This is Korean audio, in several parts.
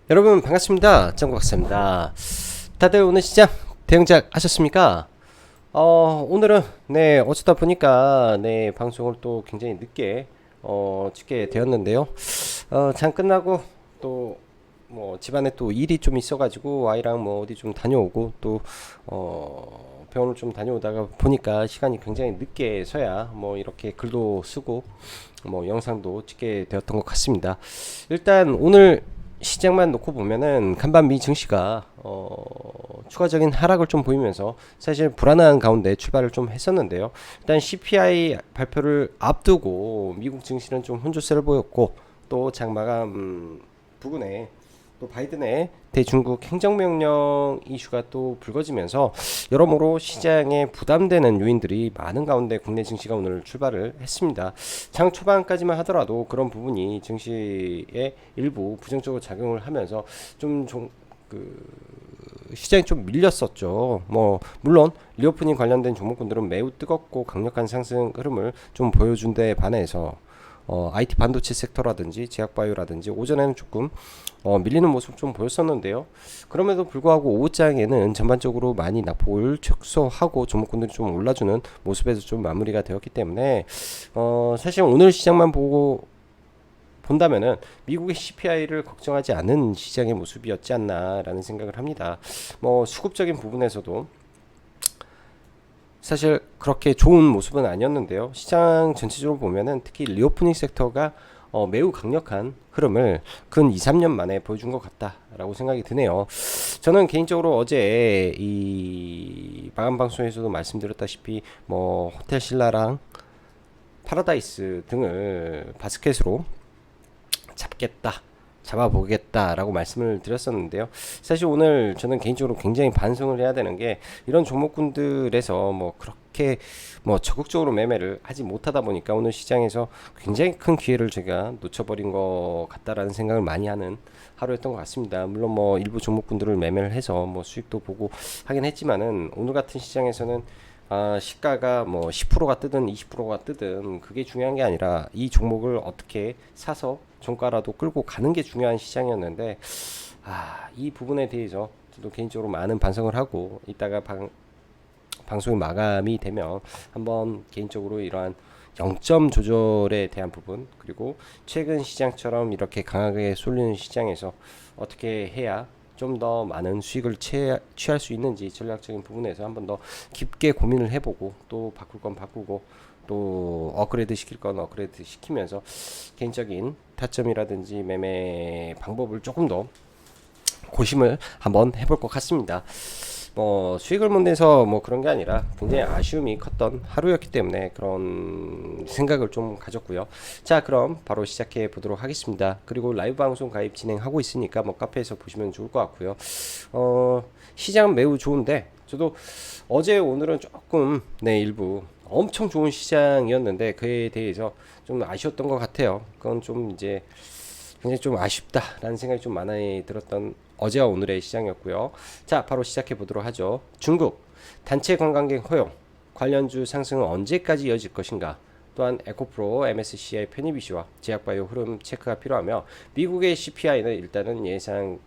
여러분 반갑습니다. 정국박사입니다. 다들 오늘 시장 대응작 하셨습니까? 오늘은 어쩌다 보니까 방송을 또 굉장히 늦게 찍게 되었는데요. 장 끝나고 또 뭐 집안에 또 일이 좀 있어가지고 아이랑 뭐 어디 좀 다녀오고 또 병원을 좀 다녀오다가 보니까 시간이 굉장히 늦게서야 뭐 이렇게 글도 쓰고 뭐 영상도 찍게 되었던 것 같습니다. 일단 오늘 시장만 놓고 보면은 간밤 미 증시가 추가적인 하락을 좀 보이면서 사실 불안한 가운데 출발을 좀 했었는데요. 일단 CPI 발표를 앞두고 미국 증시는 좀 혼조세를 보였고 또 장마감 부근에 또 바이든의 대중국 행정명령 이슈가 또 불거지면서 여러모로 시장에 부담되는 요인들이 많은 가운데 국내 증시가 오늘 출발을 했습니다. 장 초반까지만 하더라도 그런 부분이 증시에 일부 부정적으로 작용을 하면서 그 시장이 좀 밀렸었죠. 뭐 물론 리오프닝 관련된 종목군들은 매우 뜨겁고 강력한 상승 흐름을 좀 보여준 데 반해서 IT 반도체 섹터라든지 제약바이오라든지 오전에는 조금 밀리는 모습 좀 보였었는데요. 그럼에도 불구하고 오후장에는 전반적으로 많이 낙폭을 축소하고 종목군들이 좀 올라주는 모습에서 좀 마무리가 되었기 때문에 사실 오늘 시장만 보고 본다면은 미국의 CPI를 걱정하지 않은 시장의 모습이었지 않나라는 생각을 합니다. 뭐 수급적인 부분에서도 사실 그렇게 좋은 모습은 아니었는데요. 시장 전체적으로 보면은 특히 리오프닝 섹터가 매우 강력한 흐름을 근 2, 3년 만에 보여준 것 같다라고 생각이 드네요. 저는 개인적으로 어제 이 마감 방송에서도 말씀드렸다시피 뭐 호텔 신라랑 파라다이스 등을 바스켓으로 잡아보겠다라고 말씀을 드렸었는데요. 사실 오늘 저는 개인적으로 굉장히 반성을 해야 되는 게 이런 종목군들에서 뭐 그렇게 뭐 적극적으로 매매를 하지 못하다 보니까 오늘 시장에서 굉장히 큰 기회를 제가 놓쳐버린 것 같다라는 생각을 많이 하는 하루였던 것 같습니다. 물론 뭐 일부 종목군들을 매매를 해서 뭐 수익도 보고 하긴 했지만은 오늘 같은 시장에서는 시가가 뭐 10%가 뜨든 20%가 뜨든 그게 중요한 게 아니라 이 종목을 어떻게 사서 종가라도 끌고 가는 게 중요한 시장이었는데 이 부분에 대해서 저도 개인적으로 많은 반성을 하고 이따가 방송이 마감이 되면 한번 개인적으로 이러한 0점 조절에 대한 부분 그리고 최근 시장처럼 이렇게 강하게 쏠리는 시장에서 어떻게 해야 좀 더 많은 수익을 취할 수 있는지 전략적인 부분에서 한번 더 깊게 고민을 해보고 또 바꿀 건 바꾸고 또 업그레이드 시킬 건 업그레이드 시키면서 개인적인 타점이라든지 매매 방법을 조금 더 고심을 한번 해볼 것 같습니다. 뭐 수익을 못 내서 뭐 그런 게 아니라 굉장히 아쉬움이 컸던 하루였기 때문에 그런 생각을 좀 가졌고요. 자, 그럼 바로 시작해 보도록 하겠습니다. 그리고 라이브 방송 가입 진행하고 있으니까 뭐 카페에서 보시면 좋을 것 같고요. 시장은 매우 좋은데 저도 어제 오늘은 조금 일부 엄청 좋은 시장이었는데 그에 대해서 좀 아쉬웠던 것 같아요. 그건 좀 이제 굉장히 좀 아쉽다라는 생각이 좀 많이 들었던 어제와 오늘의 시장이었고요. 자, 바로 시작해 보도록 하죠. 중국 단체 관광객 허용 관련주 상승은 언제까지 이어질 것인가? 또한 에코프로, MSCI 편입 이슈와 제약바이오 흐름 체크가 필요하며 미국의 CPI는 일단은 예상을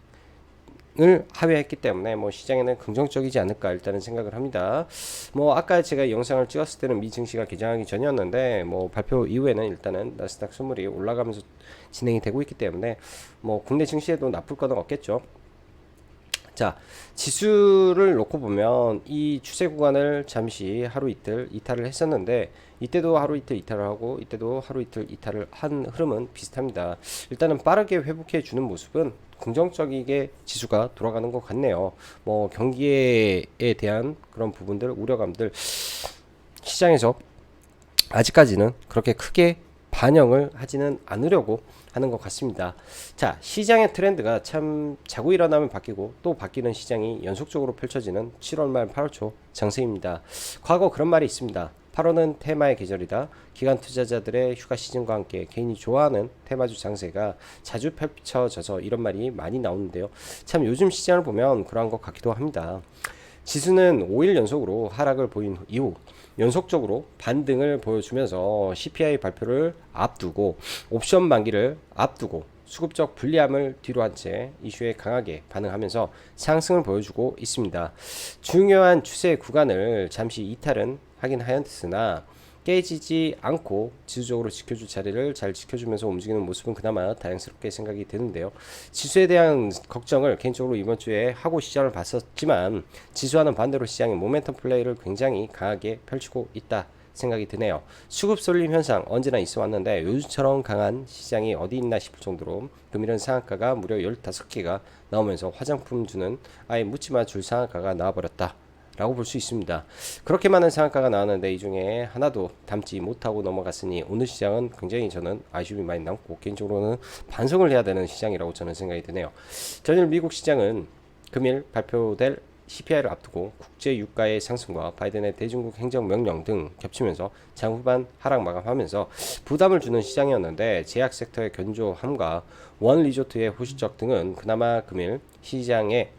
하회했기 때문에 뭐 시장에는 긍정적이지 않을까 일단은 생각을 합니다. 뭐 아까 제가 영상을 찍었을 때는 미 증시가 개장하기 전이었는데 뭐 발표 이후에는 일단은 나스닥 선물이 올라가면서 진행이 되고 있기 때문에 뭐 국내 증시에도 나쁠 건 없겠죠. 자, 지수를 놓고 보면 이 추세 구간을 잠시 하루 이틀 이탈을 했었는데 이때도 하루 이틀 이탈을 하고 이때도 하루 이틀 이탈을 한 흐름은 비슷합니다. 일단은 빠르게 회복해 주는 모습은 긍정적이게 지수가 돌아가는 것 같네요. 뭐 경기에 대한 그런 부분들 우려감들 시장에서 아직까지는 그렇게 크게 반영을 하지는 않으려고 하는 것 같습니다. 자, 시장의 트렌드가 참 자고 일어나면 바뀌고 또 바뀌는 시장이 연속적으로 펼쳐지는 7월 말 8월 초 장세입니다. 과거 그런 말이 있습니다. 8월은 테마의 계절이다. 기관 투자자들의 휴가 시즌과 함께 개인이 좋아하는 테마주 장세가 자주 펼쳐져서 이런 말이 많이 나오는데요. 참 요즘 시장을 보면 그러한 것 같기도 합니다. 지수는 5일 연속으로 하락을 보인 이후 연속적으로 반등을 보여주면서 CPI 발표를 앞두고 옵션 만기를 앞두고 수급적 불리함을 뒤로 한 채 이슈에 강하게 반응하면서 상승을 보여주고 있습니다. 중요한 추세 구간을 잠시 이탈은 하긴 하였으나 깨지지 않고 지수적으로 지켜줄 자리를 잘 지켜주면서 움직이는 모습은 그나마 다행스럽게 생각이 되는데요. 지수에 대한 걱정을 개인적으로 이번 주에 하고 시장을 봤었지만 지수와는 반대로 시장의 모멘텀 플레이를 굉장히 강하게 펼치고 있다 생각이 드네요. 수급 쏠림 현상 언제나 있어 왔는데 요즘처럼 강한 시장이 어디 있나 싶을 정도로 금일은 상한가가 무려 15개가 나오면서 화장품주는 아예 묻지마 줄 상한가가 나와버렸다 라고 볼 수 있습니다. 그렇게 많은 상한가가 나왔는데 이 중에 하나도 담지 못하고 넘어갔으니 오늘 시장은 굉장히 저는 아쉬움이 많이 남고 개인적으로는 반성을 해야 되는 시장이라고 저는 생각이 드네요. 전일 미국 시장은 금일 발표될 CPI를 앞두고 국제 유가의 상승과 바이든의 대중국 행정명령 등 겹치면서 장 후반 하락 마감하면서 부담을 주는 시장이었는데 제약 섹터의 견조함과 원 리조트의 호시적 등은 그나마 금일 시장에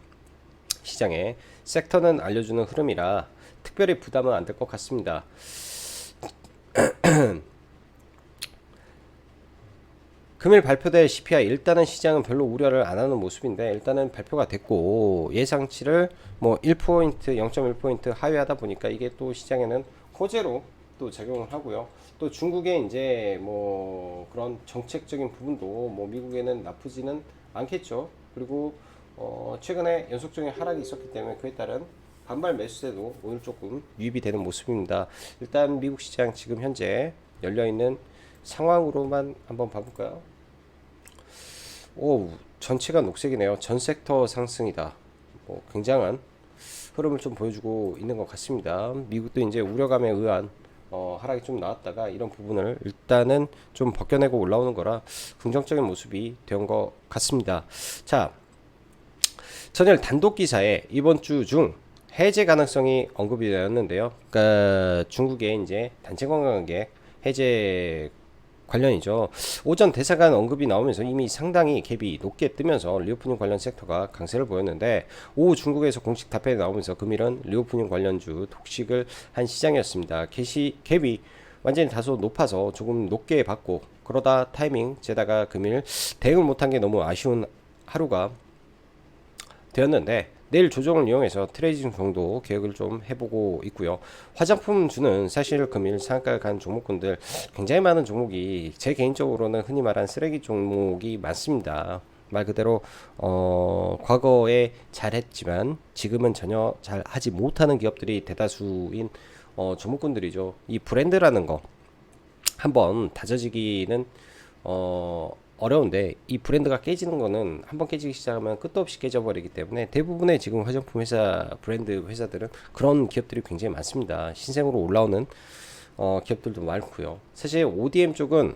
섹터는 알려주는 흐름이라 특별히 부담은 안 될 것 같습니다. 금일 발표될 CPI 일단은 시장은 별로 우려를 안 하는 모습인데 일단은 발표가 됐고 예상치를 뭐 1포인트 0.1포인트 하회하다 보니까 이게 또 시장에는 호재로 또 작용을 하고요. 또 중국의 이제 뭐 그런 정책적인 부분도 뭐 미국에는 나쁘지는 않겠죠. 그리고 최근에 연속적인 하락이 있었기 때문에 그에 따른 반발 매수세도 오늘 조금 유입이 되는 모습입니다. 일단 미국 시장 지금 현재 열려있는 상황으로만 한번 봐볼까요? 오, 전체가 녹색이네요. 전 섹터 상승이다. 굉장한 흐름을 좀 보여주고 있는 것 같습니다. 미국도 이제 우려감에 의한 하락이 좀 나왔다가 이런 부분을 일단은 좀 벗겨내고 올라오는 거라 긍정적인 모습이 된 것 같습니다. 자, 전일 단독 기사에 이번 주 중 해제 가능성이 언급이 되었는데요. 그러니까 중국의 이제 단체 관광객 해제 관련이죠. 오전 대사관 언급이 나오면서 이미 상당히 갭이 높게 뜨면서 리오프닝 관련 섹터가 강세를 보였는데 오후 중국에서 공식 답변이 나오면서 금일은 리오프닝 관련주 독식을 한 시장이었습니다. 갭이 완전히 다소 높아서 조금 높게 받고 그러다 타이밍 재다가 금일 대응을 못한 게 너무 아쉬운 하루가 되었는데 내일 조정을 이용해서 트레이딩 정도 계획을 좀 해보고 있고요. 화장품주는 사실 금일 상한가를 간 종목군들 굉장히 많은 종목이 제 개인적으로는 흔히 말하는 쓰레기 종목이 많습니다. 말 그대로 과거에 잘했지만 지금은 전혀 잘하지 못하는 기업들이 대다수인 종목군들이죠. 이 브랜드라는 거 한번 다져지기는 어려운데 이 브랜드가 깨지는 거는 한번 깨지기 시작하면 끝도 없이 깨져버리기 때문에 대부분의 지금 화장품 회사 브랜드 회사들은 그런 기업들이 굉장히 많습니다. 신생으로 올라오는 기업들도 많고요. 사실 ODM 쪽은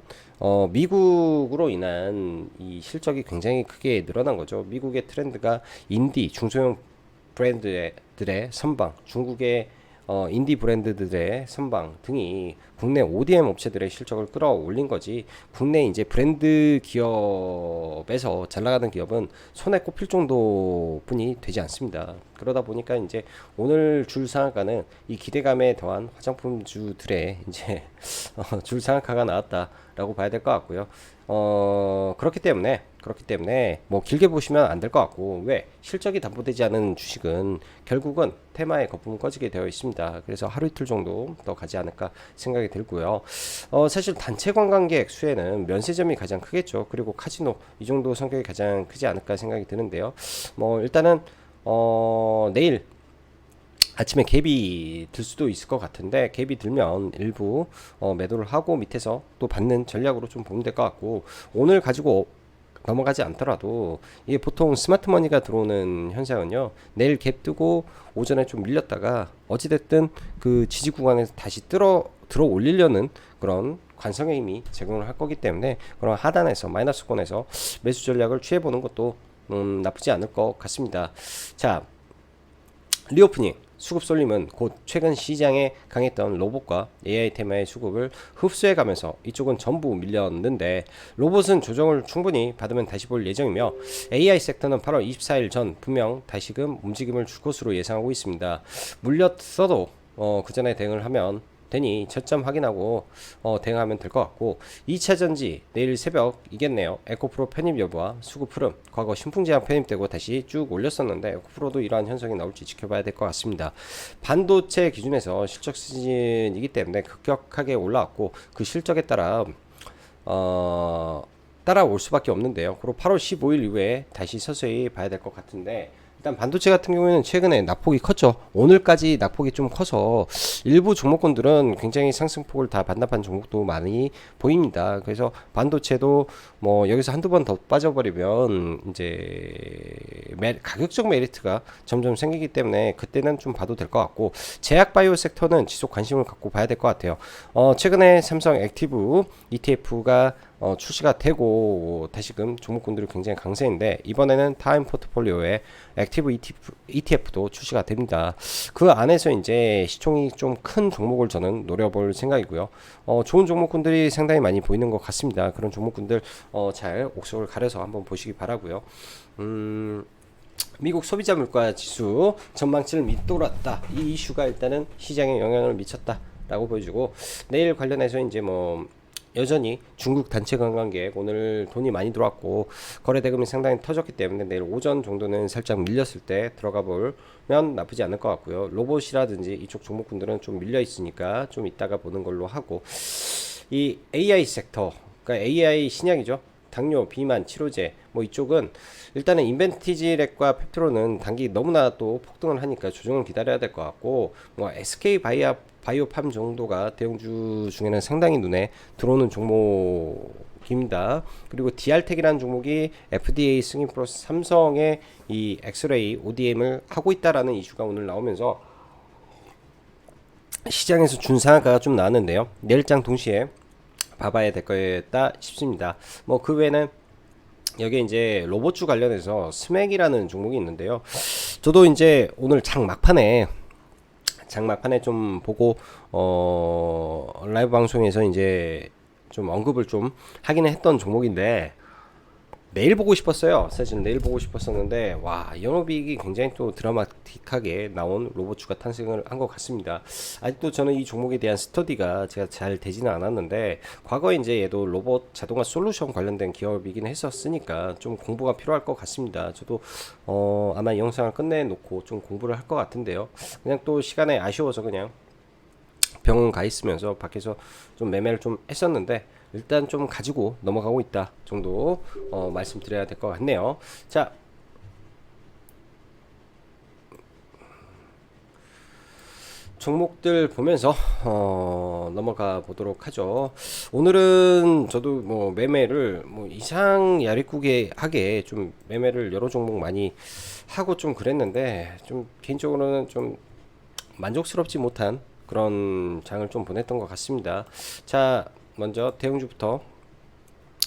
미국으로 인한 이 실적이 굉장히 크게 늘어난 거죠. 미국의 트렌드가 인디 중소형 브랜드들의 선방, 중국의 인디 브랜드들의 선방 등이 국내 ODM 업체들의 실적을 끌어올린 거지 국내 이제 브랜드 기업에서 잘 나가는 기업은 손에 꼽힐 정도뿐이 되지 않습니다. 그러다 보니까 이제 오늘 줄 상한가는 이 기대감에 더한 화장품주들의 이제 줄 상한가가 나왔다라고 봐야 될 것 같고요. 그렇기 때문에 뭐 길게 보시면 안 될 것 같고 왜 실적이 담보되지 않은 주식은 결국은 테마의 거품은 꺼지게 되어 있습니다. 그래서 하루 이틀 정도 더 가지 않을까 생각이 들고요. 사실 단체 관광객 수에는 면세점이 가장 크겠죠. 그리고 카지노 이 정도 성격이 가장 크지 않을까 생각이 드는데요. 뭐 일단은 내일 아침에 갭이 들 수도 있을 것 같은데 갭이 들면 일부 매도를 하고 밑에서 또 받는 전략으로 좀 보면 될 것 같고 오늘 가지고 넘어가지 않더라도 이게 보통 스마트머니가 들어오는 현상은요 내일 갭 뜨고 오전에 좀 밀렸다가 어찌됐든 그 지지 구간에서 다시 들어 올리려는 그런 관성의 힘이 제공을 할 거기 때문에 그런 하단에서 마이너스권에서 매수 전략을 취해보는 것도 나쁘지 않을 것 같습니다. 자, 리오프닝 수급 쏠림은 곧 최근 시장에 강했던 로봇과 AI 테마의 수급을 흡수해가면서 이쪽은 전부 밀렸는데 로봇은 조정을 충분히 받으면 다시 볼 예정이며 AI 섹터는 8월 24일 전 분명 다시금 움직임을 줄 것으로 예상하고 있습니다. 물렸어도 그 전에 대응을 하면 되니 저점 확인하고 대응하면 될 것 같고, 2차 전지 내일 새벽이겠네요. 에코프로 편입 여부와 수급 흐름, 과거 신풍제약 편입되고 다시 쭉 올렸었는데 에코프로도 이러한 현상이 나올지 지켜봐야 될 것 같습니다. 반도체 기준에서 실적 시즌이기 때문에 급격하게 올라왔고 그 실적에 따라 따라올 수밖에 없는데요. 그리고 8월 15일 이후에 다시 서서히 봐야 될 것 같은데, 일단 반도체 같은 경우에는 최근에 낙폭이 컸죠. 오늘까지 낙폭이 좀 커서 일부 종목군들은 굉장히 상승폭을 다 반납한 종목도 많이 보입니다. 그래서 반도체도 뭐 여기서 한두 번 더 빠져버리면 이제 가격적 메리트가 점점 생기기 때문에 그때는 좀 봐도 될 것 같고, 제약바이오 섹터는 지속 관심을 갖고 봐야 될 것 같아요. 최근에 삼성 액티브 ETF가 출시가 되고 다시금 종목군들이 굉장히 강세인데, 이번에는 타임 포트폴리오에 액티브 ETF도 출시가 됩니다. 그 안에서 이제 시총이 좀 큰 종목을 저는 노려볼 생각이고요. 좋은 종목군들이 상당히 많이 보이는 것 같습니다. 그런 종목군들 잘 옥석을 가려서 한번 보시기 바라고요. 미국 소비자 물가 지수 전망치를 밑돌았다. 이 이슈가 일단은 시장에 영향을 미쳤다라고 보여주고, 내일 관련해서 이제 뭐 여전히 중국 단체 관광객 오늘 돈이 많이 들어왔고 거래 대금이 상당히 터졌기 때문에 내일 오전 정도는 살짝 밀렸을 때 들어가 보면 나쁘지 않을 것 같고요. 로봇이라든지 이쪽 종목군들은 좀 밀려 있으니까 좀 이따가 보는 걸로 하고, 이 AI 섹터, 그러니까 AI 신약이죠. 당뇨, 비만, 치료제, 뭐 이쪽은 일단은 인벤티지렉과 펩트로는 단기 너무나 또 폭등을 하니까 조정을 기다려야 될 것 같고, 뭐 SK 바이오팜 정도가 대형주 중에는 상당히 눈에 들어오는 종목입니다. 그리고 DR텍이라는 종목이 FDA 승인 플러스 삼성의 이 엑스레이 ODM을 하고 있다라는 이슈가 오늘 나오면서 시장에서 준상가가 좀 나왔는데요. 내일장 동시에 봐봐야 될 거였다 싶습니다. 뭐 그 외에는 여기 이제 로봇주 관련해서 스맥이라는 종목이 있는데요. 저도 이제 오늘 장 막판에 좀 보고 라이브 방송에서 이제 좀 언급을 좀 하기는 했던 종목인데, 내일 보고 싶었어요. 사실 내일 보고 싶었었는데, 와, 영업이익이 굉장히 또 드라마틱하게 나온 로봇주가 탄생을 한 것 같습니다. 아직도 저는 이 종목에 대한 스터디가 제가 잘 되지는 않았는데, 과거에 이제 얘도 로봇 자동화 솔루션 관련된 기업이긴 했었으니까 좀 공부가 필요할 것 같습니다. 저도 아마 이 영상을 끝내놓고 좀 공부를 할 것 같은데요. 그냥 또 시간에 아쉬워서 그냥 병원 가 있으면서 밖에서 좀 매매를 좀 했었는데, 일단 좀 가지고 넘어가고 있다 정도 말씀드려야 될 것 같네요. 자, 종목들 보면서 넘어가 보도록 하죠. 오늘은 저도 뭐 매매를 뭐 이상 야리꾸게 하게 좀 매매를 여러 종목 많이 하고 좀 그랬는데, 좀 개인적으로는 좀 만족스럽지 못한 그런 장을 좀 보냈던 것 같습니다. 자, 먼저 대형주부터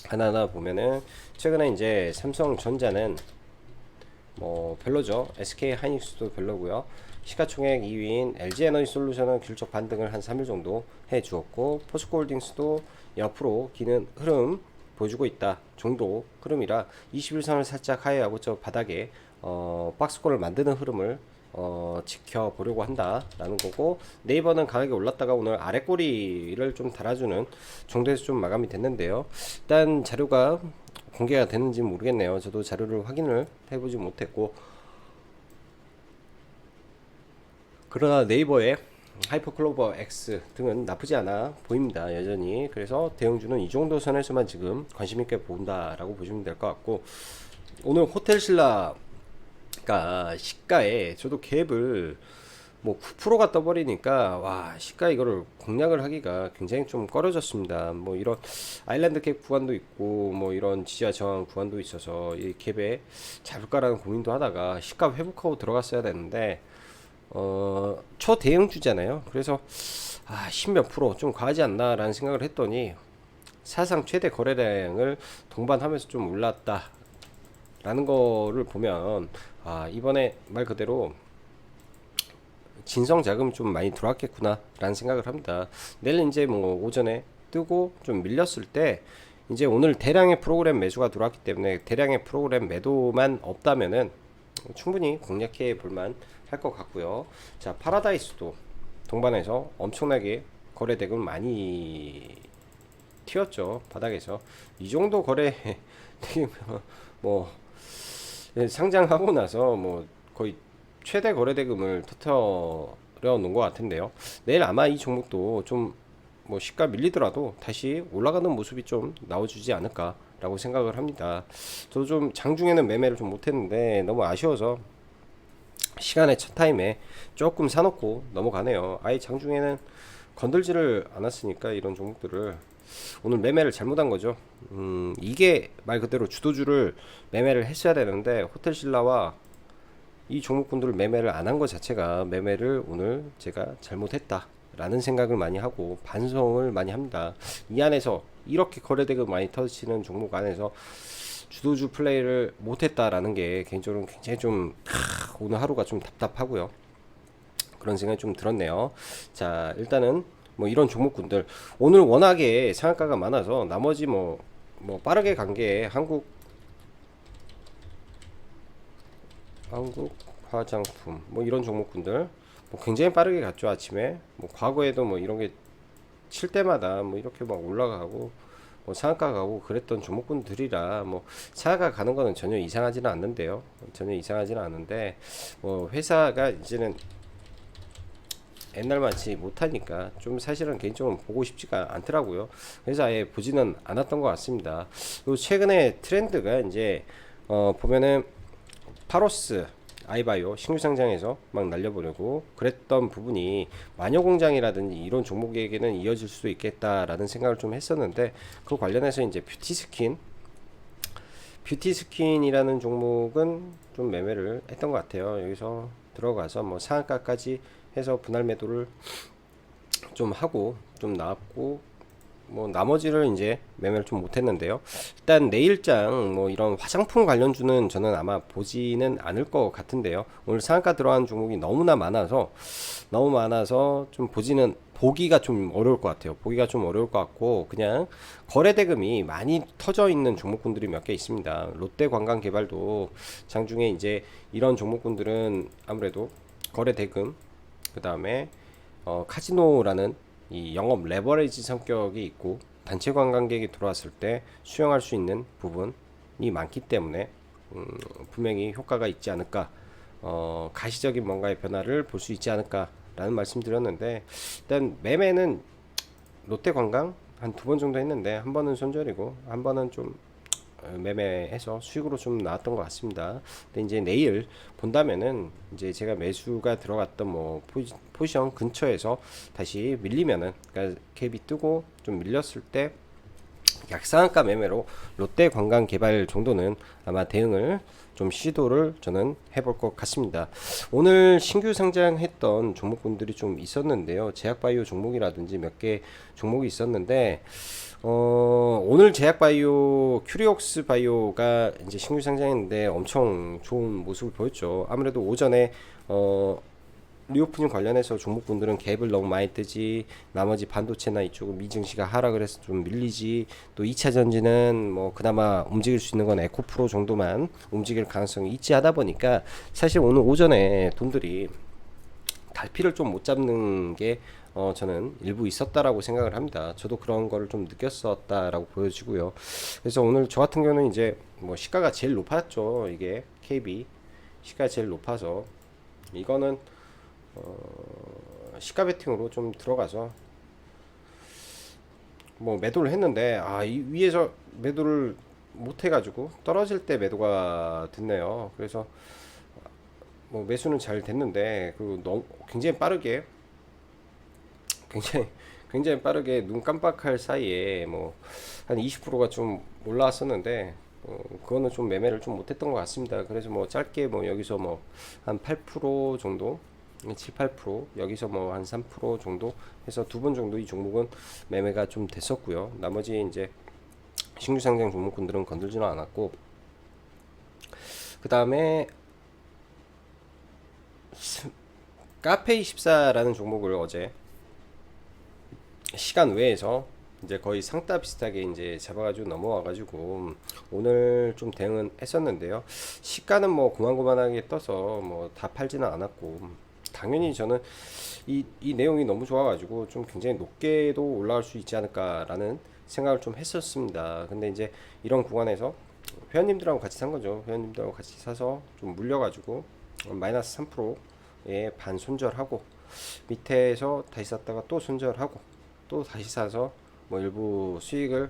하나하나 보면은, 최근에 이제 삼성전자는 뭐 별로죠. SK 하이닉스도 별로고요. 시가총액 2위인 LG에너지솔루션은 균적 반등을 한 3일 정도 해 주었고, 포스코홀딩스도 옆으로 기는 흐름 보여주고 있다 정도 흐름이라 21선을 살짝 하회하고 저 바닥에 박스권을 만드는 흐름을 지켜보려고 한다라는 거고, 네이버는 강하게 올랐다가 오늘 아래꼬리를 좀 달아주는 정도에서 좀 마감이 됐는데요. 일단 자료가 공개가 됐는지 모르겠네요. 저도 자료를 확인을 해보지 못했고, 그러나 네이버의 하이퍼클로버 X 등은 나쁘지 않아 보입니다. 여전히. 그래서 대형주는 이 정도 선에서만 지금 관심 있게 본다라고 보시면 될 것 같고, 오늘 호텔신라 시가에 저도 갭을 뭐 9%가 떠버리니까, 와, 시가 이거를 공략을 하기가 굉장히 좀 꺼려졌습니다. 뭐 이런 아일랜드 갭 구간도 있고 뭐 이런 지지와 저항 구간도 있어서 이 갭에 잡을까라는 고민도 하다가 시가 회복하고 들어갔어야 되는데, 초대형주잖아요. 그래서 10몇 프로 좀 과하지 않나 라는 생각을 했더니, 사상 최대 거래량을 동반하면서 좀 올랐다 라는 거를 보면, 이번에 말 그대로 진성 자금이 좀 많이 들어왔겠구나 라는 생각을 합니다. 내일 이제 뭐 오전에 뜨고 좀 밀렸을 때, 이제 오늘 대량의 프로그램 매수가 들어왔기 때문에 대량의 프로그램 매도만 없다면은 충분히 공략해 볼만 할 것 같고요. 자, 파라다이스도 동반해서 엄청나게 거래 대금 많이 튀었죠 바닥에서. 이 정도 거래 뭐 상장하고 나서 뭐 거의 최대 거래 대금을 터트려 놓은 것 같은데요. 내일 아마 이 종목도 좀 뭐 시가 밀리더라도 다시 올라가는 모습이 좀 나와주지 않을까라고 생각을 합니다. 저도 좀 장중에는 매매를 좀 못했는데 너무 아쉬워서 시간의 첫 타임에 조금 사놓고 넘어가네요. 아예 장중에는 건들지를 않았으니까 이런 종목들을 오늘 매매를 잘못한 거죠. 이게 말 그대로 주도주를 매매를 했어야 되는데 호텔신라와 이 종목군들을 매매를 안 한 것 자체가 매매를 오늘 제가 잘못했다 라는 생각을 많이 하고 반성을 많이 합니다. 이 안에서 이렇게 거래대금 많이 터지는 종목 안에서 주도주 플레이를 못했다라는 게 개인적으로 굉장히 좀 오늘 하루가 좀 답답하고요. 그런 생각이 좀 들었네요. 자, 일단은 뭐 이런 종목군들 오늘 워낙에 상한가가 많아서 나머지 뭐 빠르게 간 게 한국 화장품 뭐 이런 종목군들 뭐 굉장히 빠르게 갔죠. 아침에 뭐 과거에도 뭐 이런 게 칠 때마다 뭐 이렇게 막 올라가고 뭐 상한가 가고 그랬던 종목군들이라 뭐 상한가 가는 거는 전혀 이상하지는 않는데요. 전혀 이상하지는 않은데 뭐 회사가 이제는 옛날만치 못하니까 좀 사실은 개인적으로 보고 싶지가 않더라고요. 그래서 아예 보지는 않았던 것 같습니다. 그리고 최근에 트렌드가 이제 보면은 파로스 아이바이오 신규 상장에서 막 날려보려고 그랬던 부분이 마녀공장이라든지 이런 종목에게는 이어질 수도 있겠다라는 생각을 좀 했었는데 그 관련해서 이제 뷰티스킨이라는 종목은 좀 매매를 했던 것 같아요. 여기서 들어가서 뭐 상한가까지 해서 분할 매도를 좀 하고 좀 나왔고 뭐 나머지를 이제 매매를 좀 못했는데요. 일단 내일장 뭐 이런 화장품 관련주는 저는 아마 보지는 않을 것 같은데요. 오늘 상한가 들어간 종목이 너무나 많아서 좀 보기가 좀 어려울 것 같아요. 보기가 좀 어려울 것 같고 그냥 거래 대금이 많이 터져 있는 종목군들이 몇 개 있습니다. 롯데관광개발도 장중에 이제 이런 종목군들은 아무래도 거래 대금 그 다음에 카지노라는 이 영업 레버리지 성격이 있고 단체 관광객이 들어왔을 때 수용할 수 있는 부분이 많기 때문에 분명히 효과가 있지 않을까, 가시적인 뭔가의 변화를 볼 수 있지 않을까라는 말씀드렸는데 일단 매매는 롯데관광 한 두 번 정도 했는데 한 번은 손절이고 한 번은 좀 매매해서 수익으로 좀 나왔던 것 같습니다. 근데 이제 내일 본다면은 이제 제가 매수가 들어갔던 뭐 포지션 근처에서 다시 밀리면은 그러니까 갭이 뜨고 좀 밀렸을 때 약상한가 매매로 롯데관광개발 정도는 아마 대응을 좀 시도를 저는 해볼 것 같습니다. 오늘 신규 상장했던 종목군들이 좀 있었는데요. 제약바이오 종목이라든지 몇 개 종목이 있었는데 오늘 제약바이오 큐리옥스 바이오가 이제 신규 상장했는데 엄청 좋은 모습을 보였죠. 아무래도 오전에 리오프닝 관련해서 종목분들은 갭을 너무 많이 뜨지, 나머지 반도체나 이쪽은 미증시가 하락을 해서 좀 밀리지, 또 2차 전지는 뭐 그나마 움직일 수 있는 건 에코프로 정도만 움직일 가능성이 있지 하다 보니까 사실 오늘 오전에 돈들이 달피를 좀 못 잡는 게 저는 일부 있었다라고 생각을 합니다. 저도 그런 거를 좀 느꼈었다라고 보여지고요. 그래서 오늘 저 같은 경우는 이제 뭐 시가가 제일 높았죠. 이게 KB 시가 제일 높아서 이거는 시가 베팅으로 좀 들어가서 뭐 매도를 했는데 이 위에서 매도를 못 해가지고 떨어질 때 매도가 됐네요. 그래서 뭐 매수는 잘 됐는데 그 너무 굉장히 빠르게 눈 깜빡할 사이에 뭐 한 20%가 좀 올라왔었는데 그거는 좀 매매를 좀 못했던 것 같습니다. 그래서 뭐 짧게 뭐 여기서 뭐 한 8% 정도 7, 8% 여기서 뭐 한 3% 정도 해서 두 번 정도 이 종목은 매매가 좀 됐었고요. 나머지 이제 신규 상장 종목군들은 건들지는 않았고 그 다음에 카페24라는 종목을 어제 시간 외에서 이제 거의 상따 비슷하게 이제 잡아가지고 넘어와가지고 오늘 좀 대응은 했었는데요. 시가는 뭐 고만고만하게 떠서 뭐 다 팔지는 않았고 당연히 저는 이 내용이 너무 좋아가지고 좀 굉장히 높게도 올라갈 수 있지 않을까라는 생각을 좀 했었습니다. 근데 이제 이런 구간에서 회원님들하고 같이 산 거죠. 회원님들하고 같이 사서 좀 물려가지고 마이너스 3%에 반 손절하고 밑에서 다시 샀다가 또 손절하고 또 다시 사서 뭐 일부 수익을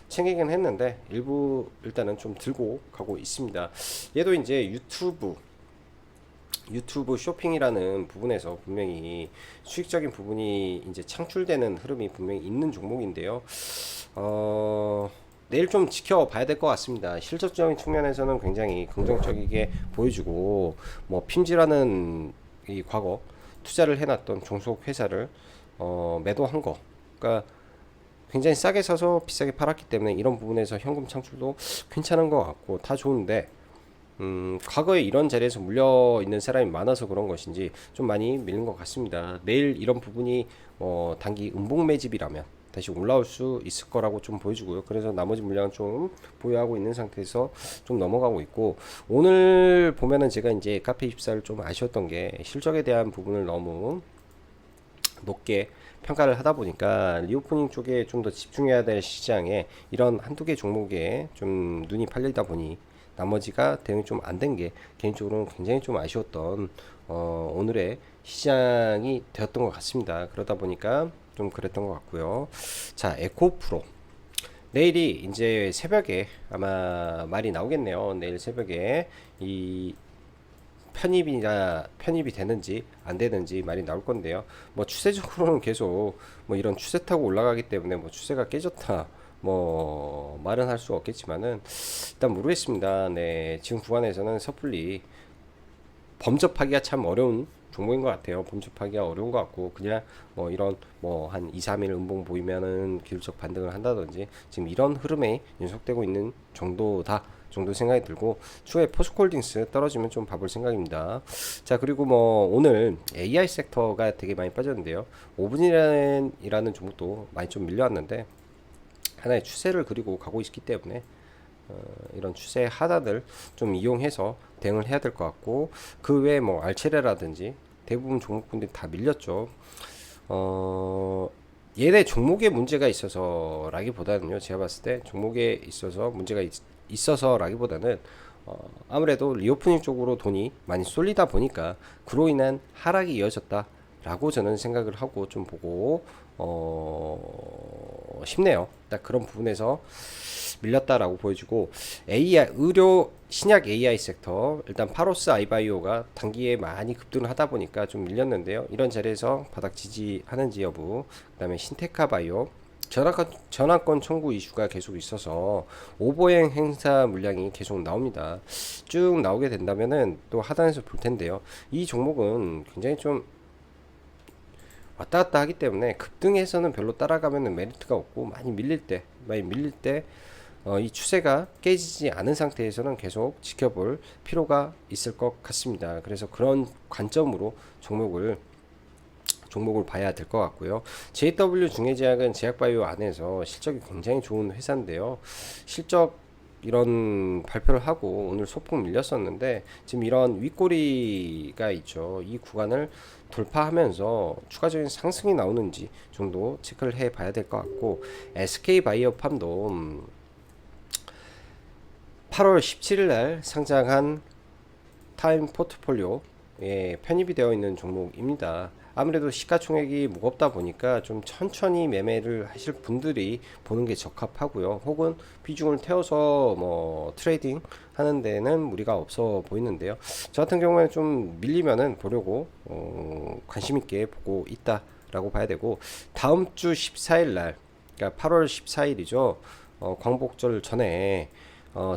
챙기긴 했는데 일부 일단은 좀 들고 가고 있습니다. 얘도 이제 유튜브 쇼핑이라는 부분에서 분명히 수익적인 부분이 이제 창출되는 흐름이 분명히 있는 종목인데요. 내일 좀 지켜봐야 될 것 같습니다. 실질적인 측면에서는 굉장히 긍정적이게 보여주고, 뭐 핌즈라는 이 과거 투자를 해놨던 종속 회사를 매도한 거, 그러니까 굉장히 싸게 사서 비싸게 팔았기 때문에 이런 부분에서 현금 창출도 괜찮은 것 같고 다 좋은데, 과거에 이런 자리에서 물려 있는 사람이 많아서 그런 것인지 좀 많이 밀린 것 같습니다. 내일 이런 부분이 단기 음봉 매집이라면 다시 올라올 수 있을 거라고 좀 보여주고요. 그래서 나머지 물량은 좀 보유하고 있는 상태에서 좀 넘어가고 있고, 오늘 보면은 제가 이제 카페24를 좀 아쉬웠던 게 실적에 대한 부분을 너무 높게 평가를 하다 보니까 리오프닝 쪽에 좀 더 집중해야 될 시장에 이런 한두 개 종목에 좀 눈이 팔리다 보니 나머지가 대응이 좀 안 된 게 개인적으로는 굉장히 좀 아쉬웠던 오늘의 시장이 되었던 것 같습니다. 그러다 보니까 좀 그랬던 것 같고요. 자, 에코프로 내일이 이제 새벽에 아마 말이 나오겠네요. 내일 새벽에 이 편입이 되는지 안 되는지 말이 나올 건데요. 뭐 추세적으로는 계속 뭐 이런 추세 타고 올라가기 때문에 뭐 추세가 깨졌다 뭐 말은 할 수가 없겠지만은 일단 모르겠습니다. 네, 지금 구간에서는 섣불리 범접하기가 참 어려운 종목인 것 같아요. 범접하기가 어려운 것 같고 그냥 뭐 이런 뭐 한 2, 3일 음봉 보이면은 기술적 반등을 한다든지 지금 이런 흐름에 연속되고 있는 정도다 정도 생각이 들고, 추후에 포스코홀딩스 떨어지면 좀 봐볼 생각입니다. 자, 그리고 뭐 오늘 AI 섹터가 되게 많이 빠졌는데요. 5분이라는 종목도 많이 좀 밀려왔는데 하나의 추세를 그리고 가고 있기 때문에 이런 추세 하단을 좀 이용해서 대응을 해야 될 것 같고, 그 외에 뭐 알체레라든지 대부분 종목군들이 다 밀렸죠. 얘네 종목에 문제가 있어서라기보다는요, 제가 봤을 때 종목에 있어서 문제가 있어서라기보다는 아무래도 리오프닝 쪽으로 돈이 많이 쏠리다 보니까 그로 인한 하락이 이어졌다라고 저는 생각을 하고 좀 보고 싶네요. 딱 그런 부분에서 밀렸다라고 보여주고, AI 의료 신약 AI 섹터 일단 파로스 아이바이오가 단기에 많이 급등을 하다 보니까 좀 밀렸는데요. 이런 자리에서 바닥 지지하는지 여부, 그다음에 신테카 바이오 전환권 청구 이슈가 계속 있어서 오버행 행사 물량이 계속 나옵니다. 쭉 나오게 된다면은 또 하단에서 볼 텐데요. 이 종목은 굉장히 좀 왔다 갔다 하기 때문에 급등해서는 별로 따라가면은 메리트가 없고, 많이 밀릴 때 이 추세가 깨지지 않은 상태에서는 계속 지켜볼 필요가 있을 것 같습니다. 그래서 그런 관점으로 종목을 봐야 될 것 같고요. JW 중해제약은 제약바이오 안에서 실적이 굉장히 좋은 회사인데요. 실적 이런 발표를 하고 오늘 소폭 밀렸었는데 지금 이런 윗꼬리가 있죠. 이 구간을 돌파하면서 추가적인 상승이 나오는지 정도 체크를 해 봐야 될 것 같고, SK바이오팜도 8월 17일 날 상장한 타임 포트폴리오에 편입이 되어 있는 종목입니다. 아무래도 시가총액이 무겁다 보니까 좀 천천히 매매를 하실 분들이 보는 게 적합하고요. 혹은 비중을 태워서 뭐 트레이딩 하는 데는 무리가 없어 보이는데요. 저 같은 경우에는 좀 밀리면은 보려고 관심 있게 보고 있다라고 봐야 되고, 다음 주 14일 날, 그러니까 8월 14일이죠. 광복절 전에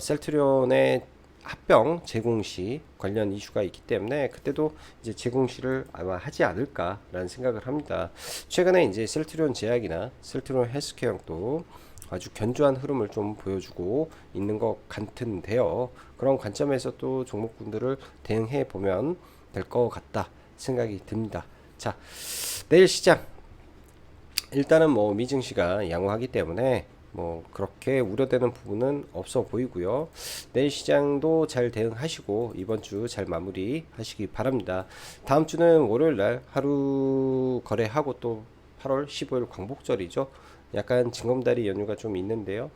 셀트리온의 합병 제공시 관련 이슈가 있기 때문에 그때도 이제 제공시를 아마 하지 않을까라는 생각을 합니다. 최근에 이제 셀트리온 제약이나 셀트리온 헬스케어도 아주 견조한 흐름을 좀 보여주고 있는 것 같은데요. 그런 관점에서 또 종목군들을 대응해 보면 될 것 같다 생각이 듭니다. 자, 내일 시장 일단은 뭐 미증시가 양호하기 때문에 뭐 그렇게 우려되는 부분은 없어 보이고요. 내일 시장도 잘 대응하시고 이번 주 잘 마무리하시기 바랍니다. 다음 주는 월요일 날 하루 거래하고 또 8월 15일 광복절이죠. 약간 징검다리 연휴가 좀 있는데요.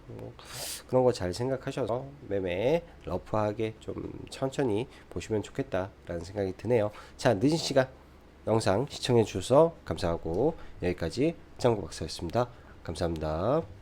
그런 거 잘 생각하셔서 매매 러프하게 좀 천천히 보시면 좋겠다라는 생각이 드네요. 자, 늦은 시간 영상 시청해 주셔서 감사하고 여기까지 짱구 박사였습니다. 감사합니다.